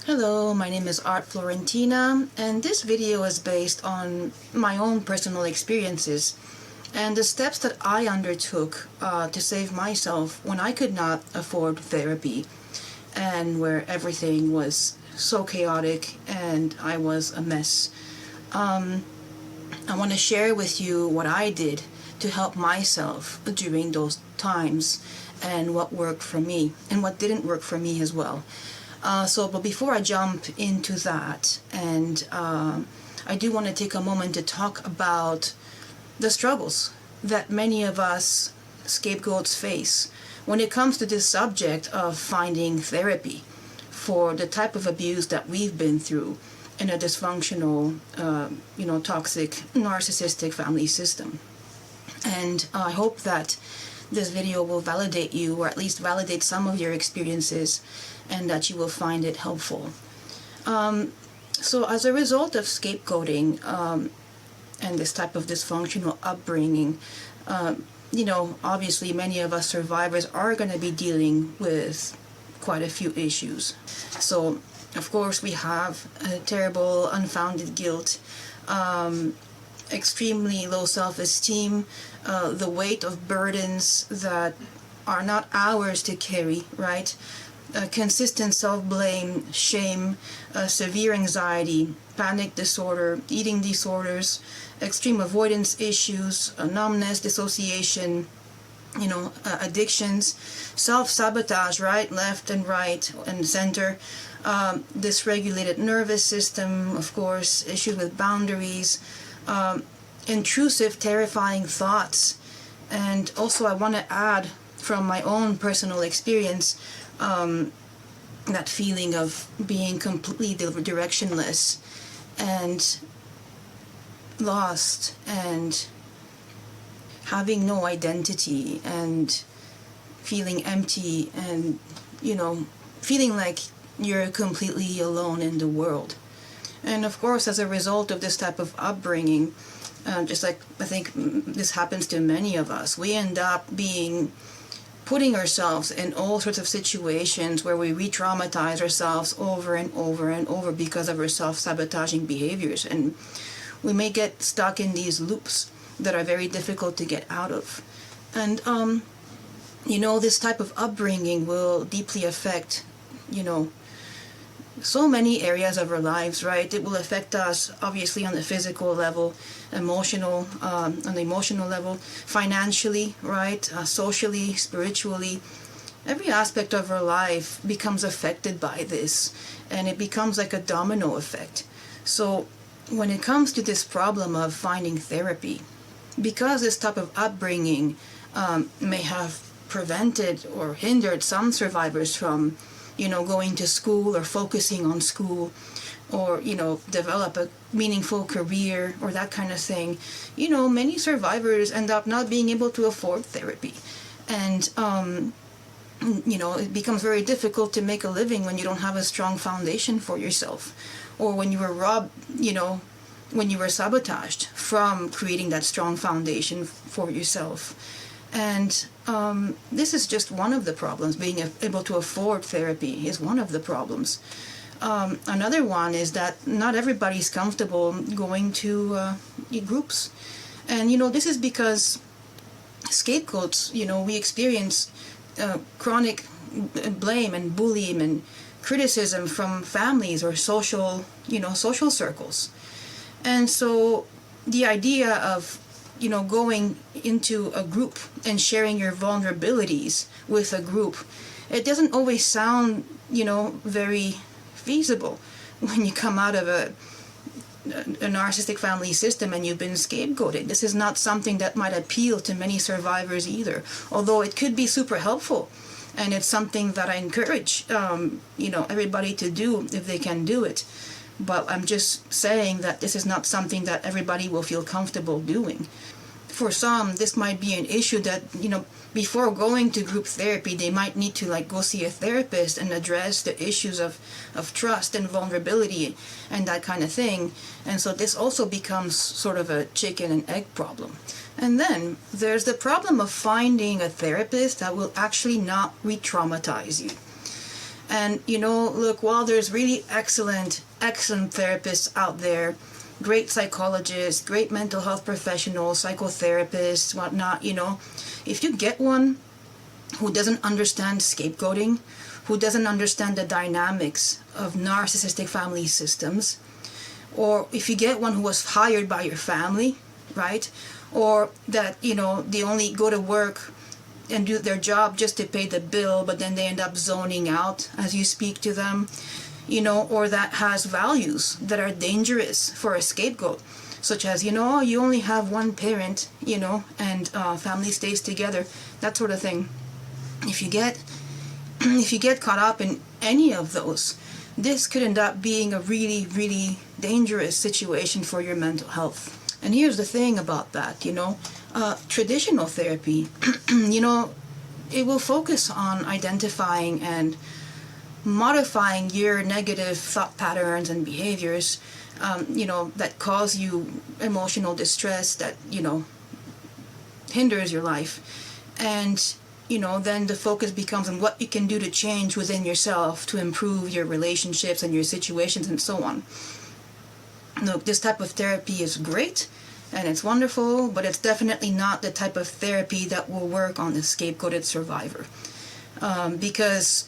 Hello, my name is Art Florentina, and this video is based on my own personal experiences and the steps that I undertook to save myself when I could not afford therapy and where everything was so chaotic and I was a mess. I want to share with you what I did to help myself during those times and what worked for me and what didn't work for me as well. But before I jump into that, and I do want to take a moment to talk about the struggles that many of us scapegoats face when it comes to this subject of finding therapy for the type of abuse that we've been through in a dysfunctional, toxic, narcissistic family system. And I hope that this video will validate you, or at least validate some of your experiences, and that you will find it helpful. So as a result of scapegoating and this type of dysfunctional upbringing, obviously many of us survivors are going to be dealing with quite a few issues. So, of course, we have a terrible, unfounded guilt, extremely low self-esteem, the weight of burdens that are not ours to carry, right? Consistent self-blame, shame, severe anxiety, panic disorder, eating disorders, extreme avoidance issues, numbness, dissociation, addictions, self-sabotage, right, left and right and center, dysregulated nervous system, of course, issues with boundaries, intrusive, terrifying thoughts. And also I want to add from my own personal experience, that feeling of being completely directionless and lost and having no identity and feeling empty and, feeling like you're completely alone in the world. And of course, as a result of this type of upbringing, just like I think this happens to many of us, we end up putting ourselves in all sorts of situations where we re-traumatize ourselves over and over and over because of our self-sabotaging behaviors. And we may get stuck in these loops that are very difficult to get out of. And, this type of upbringing will deeply affect, so many areas of our lives, right? It will affect us obviously on the physical level, on the emotional level, financially, right? Socially, spiritually. Every aspect of our life becomes affected by this, and it becomes like a domino effect. So when it comes to this problem of finding therapy, because this type of upbringing may have prevented or hindered some survivors from going to school or focusing on school or, develop a meaningful career or that kind of thing, many survivors end up not being able to afford therapy. And, it becomes very difficult to make a living when you don't have a strong foundation for yourself, or when you were robbed, when you were sabotaged from creating that strong foundation for yourself. And this is just one of the problems. Being able to afford therapy is one of the problems. Another one is that not everybody's comfortable going to groups. And, this is because scapegoats, we experience chronic blame and bullying and criticism from families or social circles. And so the idea of going into a group and sharing your vulnerabilities with a group, it doesn't always sound, very feasible when you come out of a narcissistic family system and you've been scapegoated. This is not something that might appeal to many survivors either, although it could be super helpful. And it's something that I encourage, everybody to do if they can do it. But I'm just saying that this is not something that everybody will feel comfortable doing. For some, this might be an issue that, before going to group therapy, they might need to go see a therapist and address the issues of trust and vulnerability and that kind of thing. And so this also becomes sort of a chicken and egg problem. And then there's the problem of finding a therapist that will actually not re-traumatize you. And, look, while there's really excellent therapists out there, great psychologists, great mental health professionals, psychotherapists, whatnot, if you get one who doesn't understand scapegoating, who doesn't understand the dynamics of narcissistic family systems, or if you get one who was hired by your family, right, or that, they only go to work and do their job just to pay the bill, but then they end up zoning out as you speak to them, or that has values that are dangerous for a scapegoat, such as, you only have one parent, and family stays together, that sort of thing. If you get caught up in any of those, this could end up being a really, really dangerous situation for your mental health. And here's the thing about that, traditional therapy, it will focus on identifying and modifying your negative thought patterns and behaviors, that cause you emotional distress, that, hinders your life. And, then the focus becomes on what you can do to change within yourself to improve your relationships and your situations and so on. Look, this type of therapy is great and it's wonderful, but it's definitely not the type of therapy that will work on the scapegoated survivor. Because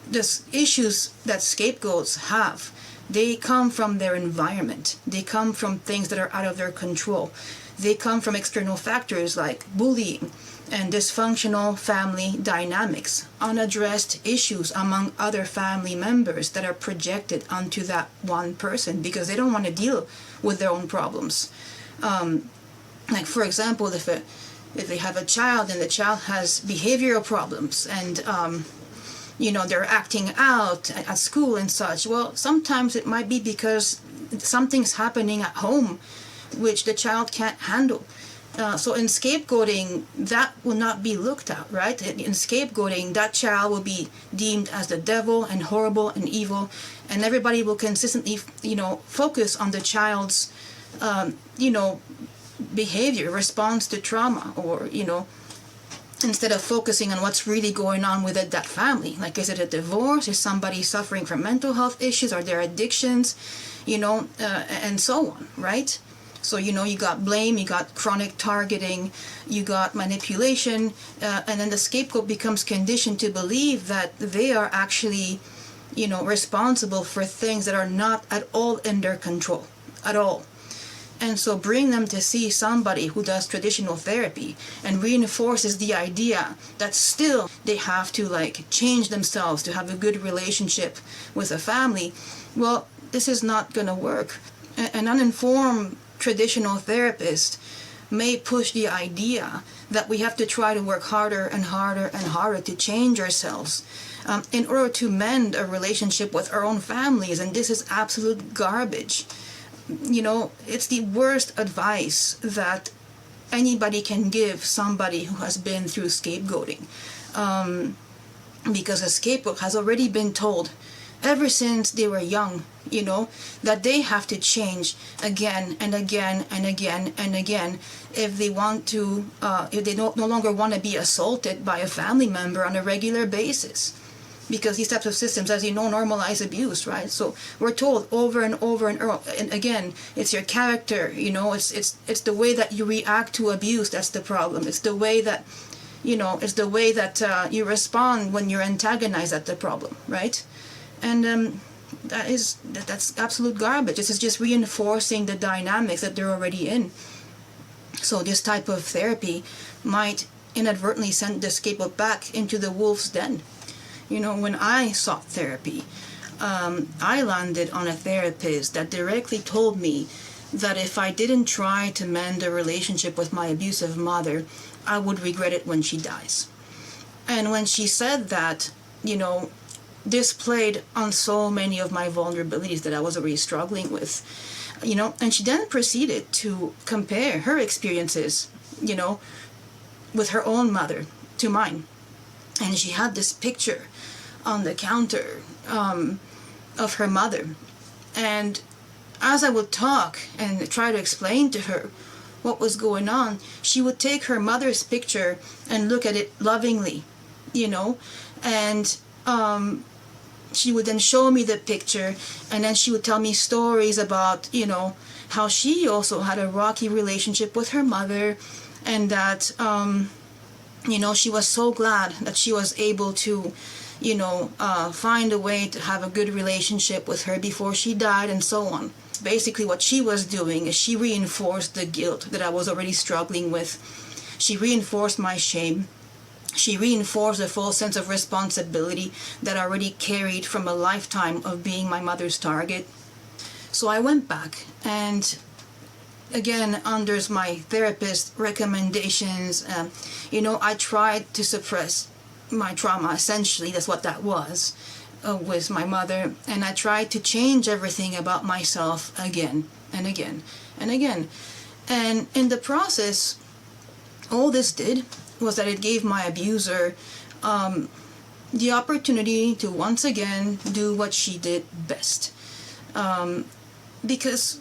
the issues that scapegoats have, they come from their environment. They come from things that are out of their control. They come from external factors like bullying and dysfunctional family dynamics, unaddressed issues among other family members that are projected onto that one person because they don't want to deal with their own problems. Like, for example, if they have a child and the child has behavioral problems and they're acting out at school and such, well, sometimes it might be because something's happening at home which the child can't handle. So in scapegoating, that will not be looked at, right? In scapegoating, that child will be deemed as the devil and horrible and evil, and everybody will consistently, focus on the child's, behavior, response to trauma, or, instead of focusing on what's really going on within that family. Like, is it a divorce? Is somebody suffering from mental health issues? Are there addictions? And so on, right? So, you got blame, you got chronic targeting, you got manipulation, and then the scapegoat becomes conditioned to believe that they are actually, responsible for things that are not at all in their control, at all. And so bring them to see somebody who does traditional therapy and reinforces the idea that still they have to change themselves to have a good relationship with a family. Well, this is not going to work. An uninformed traditional therapist may push the idea that we have to try to work harder and harder and harder to change ourselves in order to mend a relationship with our own families, and this is absolute garbage. It's the worst advice that anybody can give somebody who has been through scapegoating, because a scapegoat has already been told ever since they were young, that they have to change again and again and again and again if they want to, if they no longer want to be assaulted by a family member on a regular basis. Because these types of systems, as you know, normalize abuse, right? So we're told over and over and over, and again, it's your character, it's the way that you react to abuse that's the problem. It's the way that, it's the way that you respond when you're antagonized that's the problem, right? And that's absolute garbage. This is just reinforcing the dynamics that they're already in. So this type of therapy might inadvertently send the scapegoat back into the wolf's den. When I sought therapy, I landed on a therapist that directly told me that if I didn't try to mend a relationship with my abusive mother, I would regret it when she dies. And when she said that, this played on so many of my vulnerabilities that I was already struggling with, and she then proceeded to compare her experiences, with her own mother to mine. And she had this picture on the counter of her mother. And as I would talk and try to explain to her what was going on, she would take her mother's picture and look at it lovingly, and she would then show me the picture, and then she would tell me stories about, how she also had a rocky relationship with her mother, and that, she was so glad that she was able to, find a way to have a good relationship with her before she died, and so on. Basically, what she was doing is she reinforced the guilt that I was already struggling with. She reinforced my shame. She reinforced a full sense of responsibility that I already carried from a lifetime of being my mother's target. So I went back, and again, under my therapist recommendations, I tried to suppress my trauma. Essentially, that's what that was, with my mother. And I tried to change everything about myself again and again and again. And in the process, all this did was that it gave my abuser the opportunity to once again do what she did best. Because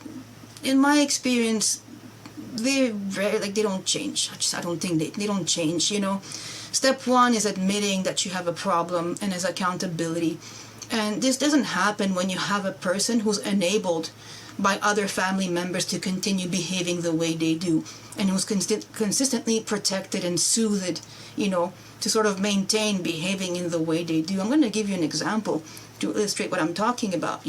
in my experience, they don't change. I don't think they don't change, Step one is admitting that you have a problem, and is accountability. And this doesn't happen when you have a person who's enabled by other family members to continue behaving the way they do, and who's consistently protected and soothed, to sort of maintain behaving in the way they do. I'm going to give you an example to illustrate what I'm talking about,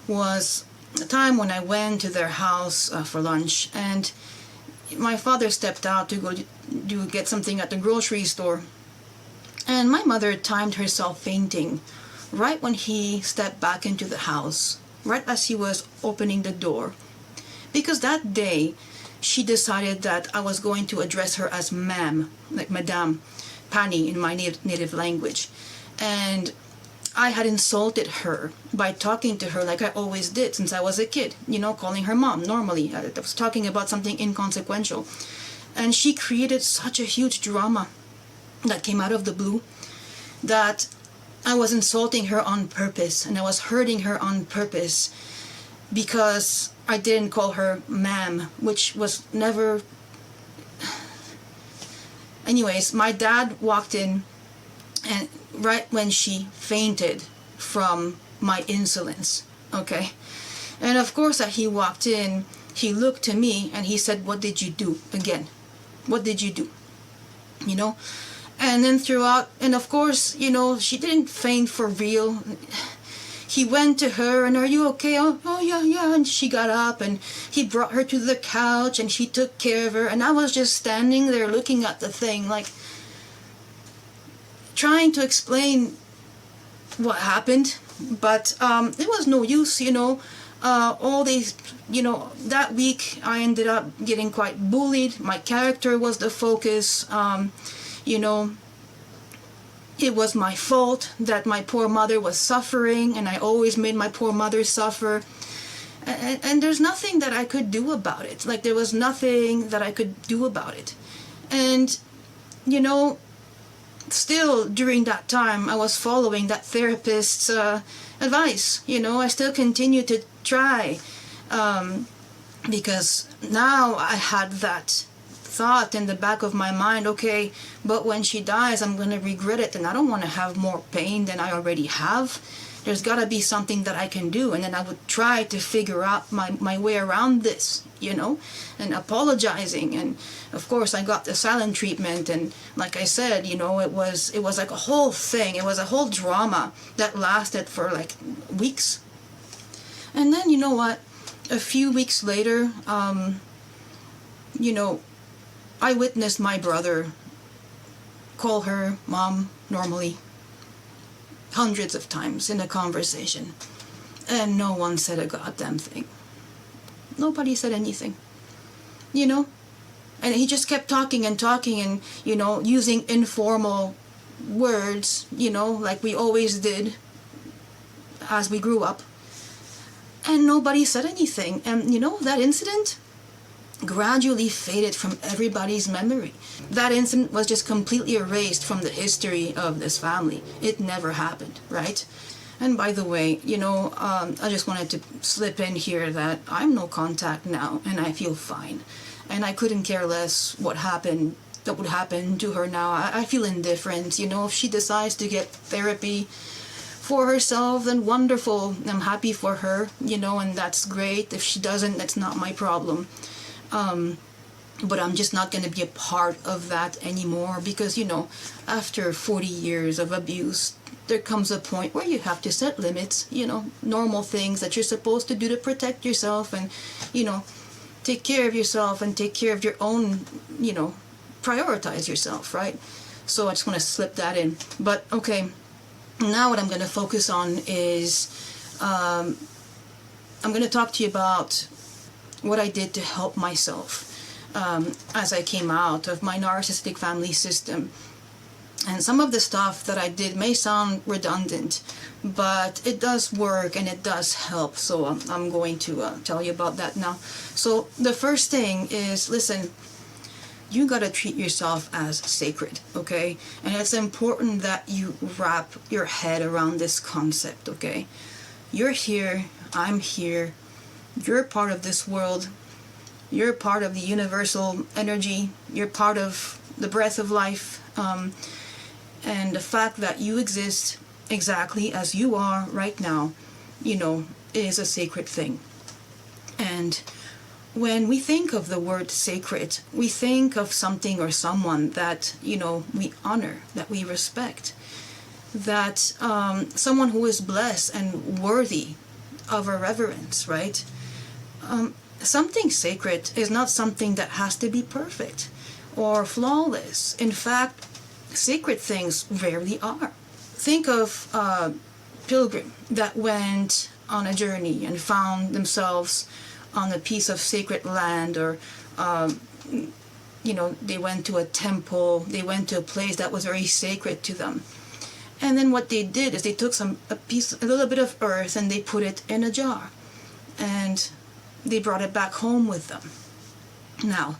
was a time when I went to their house for lunch, and my father stepped out to go to get something at the grocery store, and my mother timed herself fainting right when he stepped back into the house, right as he was opening the door, because that day she decided that I was going to address her as ma'am, like Madame Pani in my native language, and I had insulted her by talking to her like I always did since I was a kid, calling her mom normally. I was talking about something inconsequential. And she created such a huge drama that came out of the blue that I was insulting her on purpose, and I was hurting her on purpose because I didn't call her ma'am, which was never... Anyways, my dad walked in, and right when she fainted from my insolence, okay? And of course, that he walked in, he looked to me and he said, "What did you do again? What did you do?" And then throughout, and of course, she didn't faint for real. He went to her and, "Are you okay?" Oh yeah. And she got up and he brought her to the couch and she took care of her. And I was just standing there looking at the thing, like, trying to explain what happened, but it was no use, all these, that week I ended up getting quite bullied. My character was the focus. It was my fault that my poor mother was suffering, and I always made my poor mother suffer. And there's nothing that I could do about it. Like, there was nothing that I could do about it. And, still during that time I was following that therapist's advice. I still continued to try, because now I had that thought in the back of my mind, okay, but when she dies I'm going to regret it, and I don't want to have more pain than I already have. There's got to be something that I can do. And then I would try to figure out my way around this, and apologizing. And of course I got the silent treatment, and like I said, it was like a whole thing. It was a whole drama that lasted for like weeks. And then, what, a few weeks later, I witnessed my brother call her mom normally, hundreds of times in a conversation, and no one said a goddamn thing. Nobody said anything, and he just kept talking and using informal words, like we always did as we grew up, and nobody said anything. And that incident gradually faded from everybody's memory. That incident was just completely erased from the history of this family. It never happened, right? And by the way, I just wanted to slip in here that I'm no contact now, and I feel fine. And I couldn't care less what happened that would happen to her now. I feel indifferent. If she decides to get therapy for herself, then wonderful. I'm happy for her, and that's great. If she doesn't, that's not my problem. But I'm just not going to be a part of that anymore, because, after 40 years of abuse, there comes a point where you have to set limits, normal things that you're supposed to do to protect yourself and, take care of yourself and take care of your own, prioritize yourself, right? So I just want to slip that in. But okay, now what I'm going to focus on is I'm going to talk to you about what I did to help myself as I came out of my narcissistic family system. And some of the stuff that I did may sound redundant, but it does work and it does help. So I'm going to tell you about that now. So the first thing is, listen, you got to treat yourself as sacred, okay? And it's important that you wrap your head around this concept, okay? You're here, I'm here, you're part of this world, you're part of the universal energy, you're part of the breath of life, and the fact that you exist exactly as you are right now, is a sacred thing. And when we think of the word sacred, we think of something or someone that, we honor, that we respect, that someone who is blessed and worthy of our reverence, right? Something sacred is not something that has to be perfect or flawless. In fact, sacred things rarely are. Think of a pilgrim that went on a journey and found themselves on a piece of sacred land, or they went to a temple, they went to a place that was very sacred to them. And then what they did is they took a little bit of earth, and they put it in a jar, and they brought it back home with them. Now,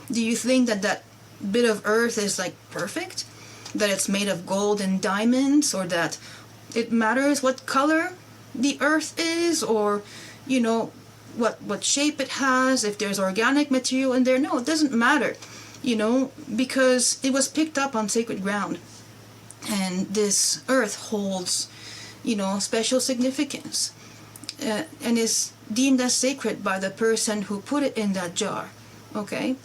do you think that bit of earth is like perfect? That it's made of gold and diamonds, or that it matters what color the earth is, or what shape it has, if there's organic material in there? No, it doesn't matter, because it was picked up on sacred ground. And this earth holds, special significance, and is deemed as sacred by the person who put it in that jar, okay?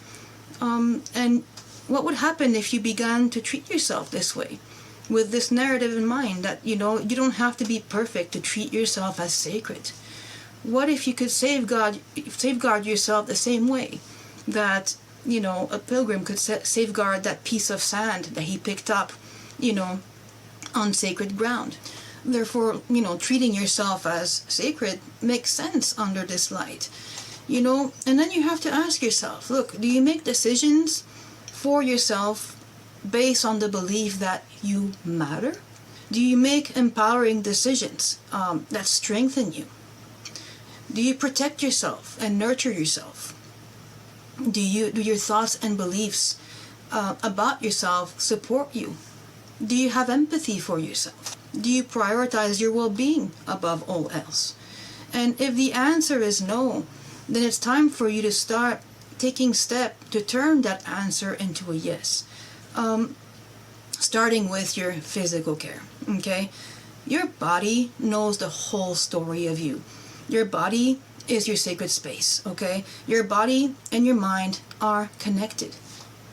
And what would happen if you began to treat yourself this way, with this narrative in mind that, you don't have to be perfect to treat yourself as sacred? What if you could safeguard yourself the same way that, a pilgrim could safeguard that piece of sand that he picked up, on sacred ground? Therefore, treating yourself as sacred makes sense under this light. And then you have to ask yourself, look, do you make decisions for yourself based on the belief that you matter? Do you make empowering decisions that strengthen you? Do you protect yourself and nurture yourself? Do your thoughts and beliefs about yourself support you? Do you have empathy for yourself? Do you prioritize your well-being above all else? And if the answer is no, then it's time for you to start taking steps to turn that answer into a yes. Starting with your physical care, okay? Your body knows the whole story of you. Your body is your sacred space, okay? Your body and your mind are connected.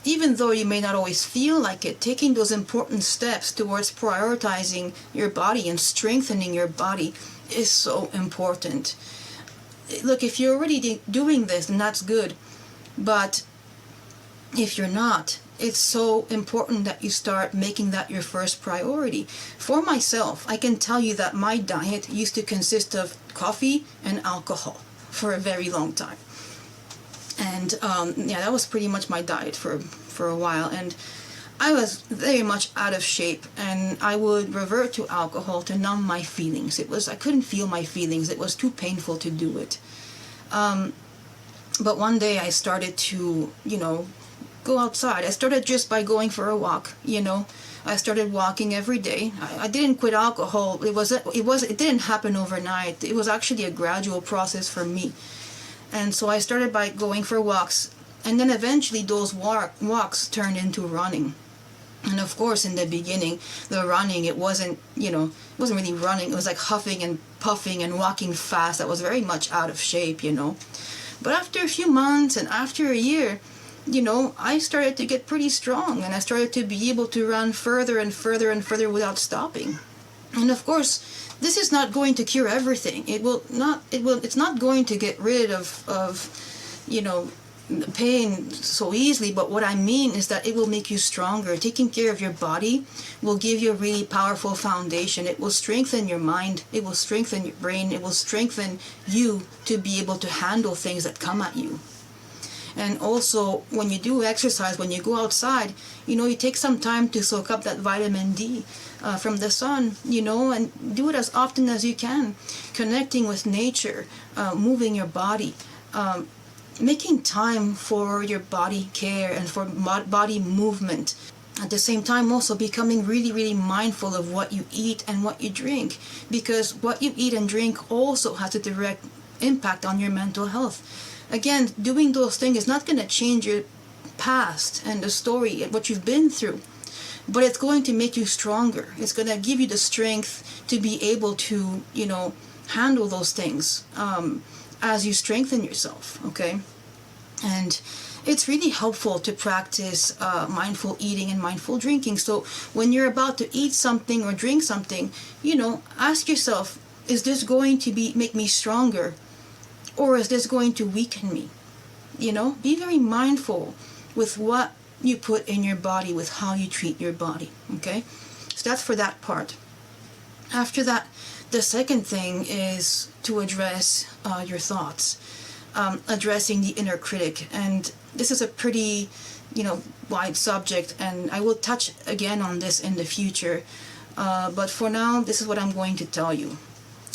Even though you may not always feel like it, taking those important steps towards prioritizing your body and strengthening your body is so important. Look, if you're already doing this, then that's good. But if you're not, it's so important that you start making that your first priority. For myself, I can tell you that my diet used to consist of coffee and alcohol for a very long time. And that was pretty much my diet for a while. And I was very much out of shape, and I would revert to alcohol to numb my feelings. I couldn't feel my feelings. It was too painful to do it. But one day I started to, go outside. I started just by going for a walk, I started walking every day. I didn't quit alcohol. It didn't happen overnight. It was actually a gradual process for me. And so I started by going for walks And then eventually those walks turned into running. And of course, in the beginning, the running, it wasn't really running. It was like huffing and puffing and walking fast. That was very much out of shape. But after a few months and after a year, I started to get pretty strong, and I started to be able to run further and further and further without stopping. And of course, this is not going to cure everything. It's not going to get rid of pain so easily, but what I mean is that it will make you stronger. Taking care of your body will give you a really powerful foundation. It will strengthen your mind, it will strengthen your brain, it will strengthen you to be able to handle things that come at you. And also, when you do exercise, when you go outside, you take some time to soak up that vitamin D from the sun, and do it as often as you can. Connecting with nature, moving your body, making time for your body care and for body movement. At the same time, also becoming really, really mindful of what you eat and what you drink, because what you eat and drink also has a direct impact on your mental health. Again, doing those things is not going to change your past and the story, what you've been through, but it's going to make you stronger. It's going to give you the strength to be able to, handle those things as you strengthen yourself, okay? And it's really helpful to practice mindful eating and mindful drinking. So when you're about to eat something or drink something, ask yourself, is this going to make me stronger? Or is this going to weaken me? Be very mindful with what you put in your body, with how you treat your body, okay? So that's for that part. After that, the second thing is to address your thoughts, addressing the inner critic. And this is a pretty, wide subject, and I will touch again on this in the future. But for now, this is what I'm going to tell you.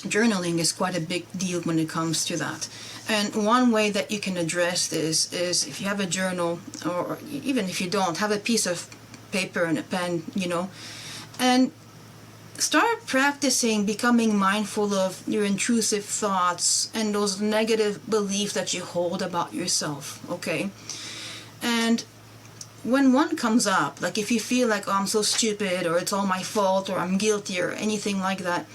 Journaling is quite a big deal when it comes to that. And one way that you can address this is, if you have a journal, or even if you don't, have a piece of paper and a pen, and start practicing becoming mindful of your intrusive thoughts and those negative beliefs that you hold about yourself, okay? And when one comes up, like if you feel like, oh, I'm so stupid, or it's all my fault, or I'm guilty, or anything like that,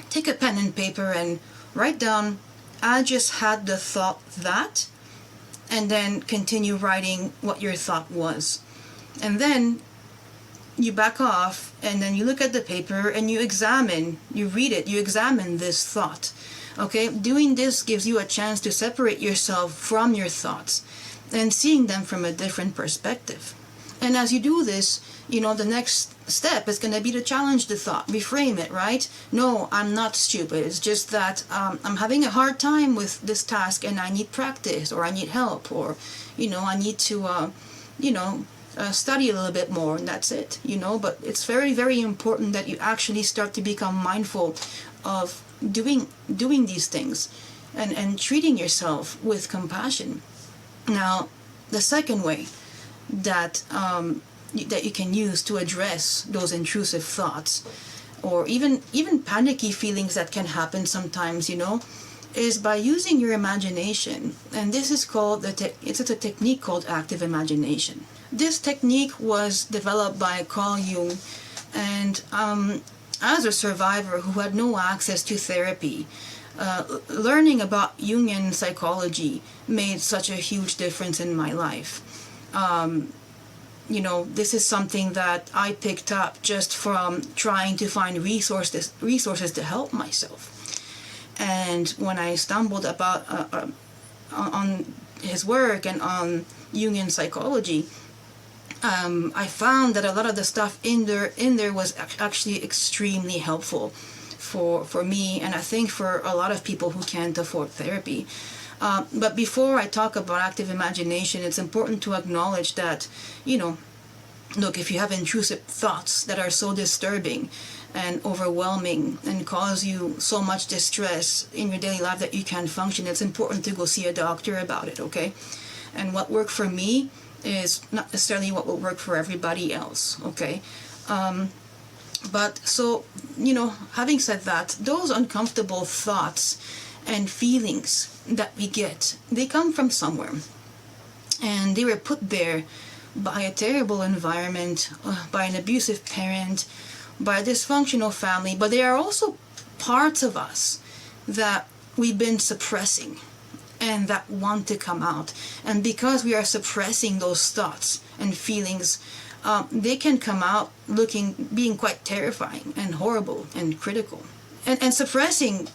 take a pen and paper and write down, I just had the thought that, and then continue writing what your thought was. And then you back off, and then you look at the paper and you read it, you examine this thought. Okay? Doing this gives you a chance to separate yourself from your thoughts and seeing them from a different perspective. And as you do this, the next step is going to be to challenge the thought, reframe it, right? No, I'm not stupid. It's just that I'm having a hard time with this task and I need practice, or I need help, or, I need to, study a little bit more, and that's it, But it's very, very important that you actually start to become mindful of doing these things and treating yourself with compassion. Now, the second way that you can use to address those intrusive thoughts, or even panicky feelings that can happen sometimes, is by using your imagination. And this is called it's a technique called active imagination. This technique was developed by Carl Jung, and as a survivor who had no access to therapy, learning about Jungian psychology made such a huge difference in my life. This is something that I picked up just from trying to find resources to help myself. And when I stumbled on his work and on Jungian psychology, I found that a lot of the stuff in there was actually extremely helpful for me, and I think for a lot of people who can't afford therapy. But before I talk about active imagination, it's important to acknowledge that, look, if you have intrusive thoughts that are so disturbing and overwhelming and cause you so much distress in your daily life that you can't function, it's important to go see a doctor about it, okay? And what worked for me is not necessarily what will work for everybody else, okay? But so, having said that, those uncomfortable thoughts and feelings that we get, they come from somewhere. And they were put there by a terrible environment, by an abusive parent, by a dysfunctional family, but there are also parts of us that we've been suppressing and that want to come out. And because we are suppressing those thoughts and feelings, they can come out being quite terrifying and horrible and critical. And suppressing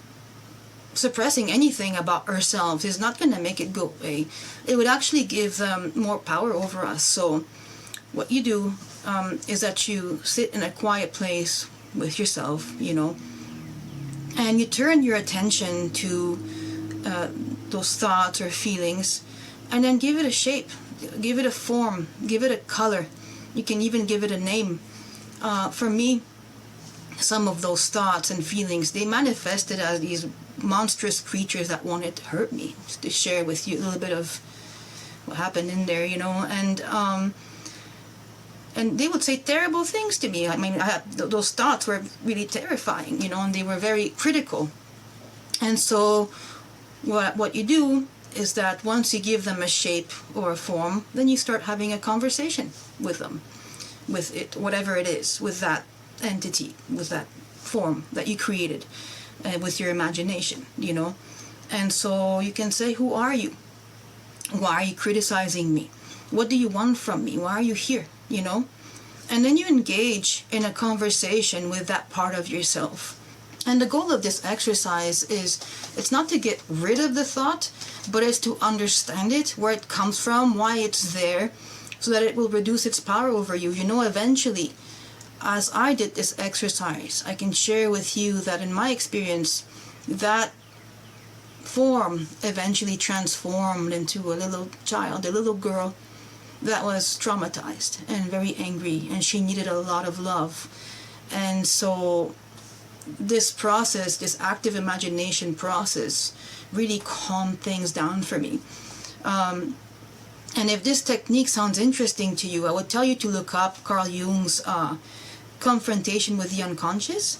anything about ourselves is not going to make it go away. It would actually give them more power over us. So what you do is that you sit in a quiet place with yourself, and you turn your attention to those thoughts or feelings, and then give it a shape, give it a form, give it a color. You can even give it a name. For me, some of those thoughts and feelings, they manifested as these monstrous creatures that wanted to hurt me. Just to share with you a little bit of what happened in there, and they would say terrible things to me. I mean, those thoughts were really terrifying, and they were very critical. And so what you do is that once you give them a shape or a form, then you start having a conversation with them, with it, whatever it is, with that entity, with that form that you created, with your imagination, And so you can say, who are you? Why are you criticizing me? What do you want from me? Why are you here? And then you engage in a conversation with that part of yourself. And the goal of this exercise is, it's not to get rid of the thought, but it's to understand it, where it comes from, why it's there, so that it will reduce its power over you. Eventually, as I did this exercise, I can share with you that in my experience, that form eventually transformed into a little child, a little girl that was traumatized and very angry, and she needed a lot of love. And so this process, this active imagination process, really calmed things down for me. And if this technique sounds interesting to you, I would tell you to look up Carl Jung's confrontation with the unconscious,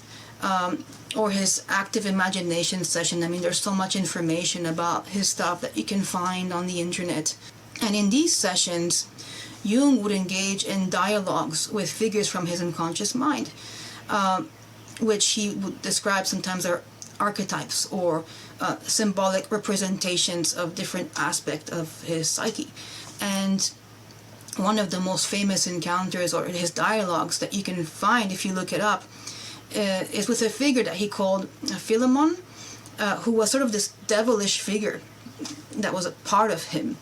or his active imagination session. I mean, there's so much information about his stuff that you can find on the internet. And in these sessions, Jung would engage in dialogues with figures from his unconscious mind, which he would describe sometimes are archetypes or symbolic representations of different aspects of his psyche. And one of the most famous encounters or his dialogues that you can find if you look it up is with a figure that he called Philemon, who was sort of this devilish figure that was a part of him.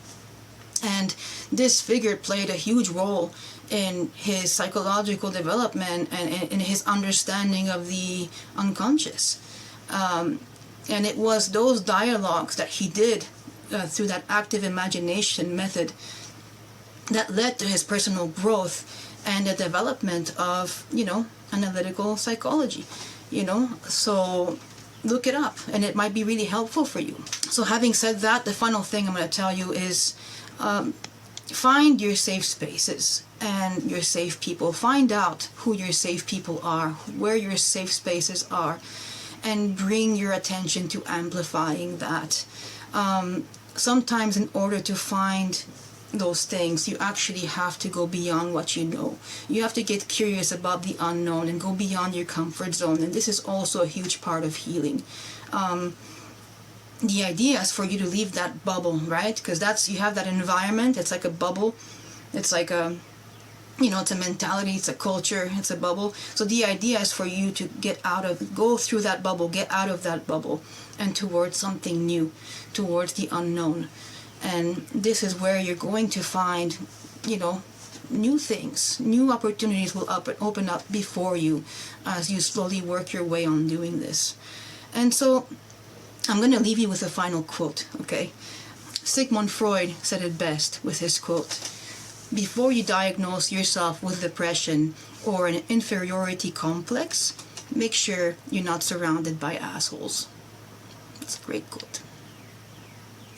And this figure played a huge role in his psychological development and in his understanding of the unconscious. And it was those dialogues that he did through that active imagination method that led to his personal growth and the development of, analytical psychology, So look it up, and it might be really helpful for you. So having said that, the final thing I'm going to tell you is find your safe spaces and your safe people. Find out who your safe people are, where your safe spaces are, and bring your attention to amplifying that. Sometimes in order to find those things, you actually have to go beyond what you know. You have to get curious about the unknown and go beyond your comfort zone. And this is also a huge part of healing. The idea is for you to leave that bubble, right? Because you have that environment. It's like a bubble. It's like it's a mentality, it's a culture, it's a bubble. So the idea is for you to go through that bubble, get out of that bubble, and towards something new, towards the unknown. And this is where you're going to find, new things, new opportunities will open up before you as you slowly work your way on doing this. And so I'm going to leave you with a final quote, okay? Sigmund Freud said it best with his quote: "Before you diagnose yourself with depression or an inferiority complex, make sure you're not surrounded by assholes." It's a great quote.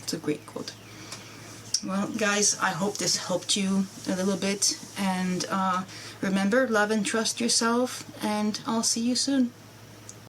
It's a great quote. Well, guys, I hope this helped you a little bit. And remember, love and trust yourself. And I'll see you soon.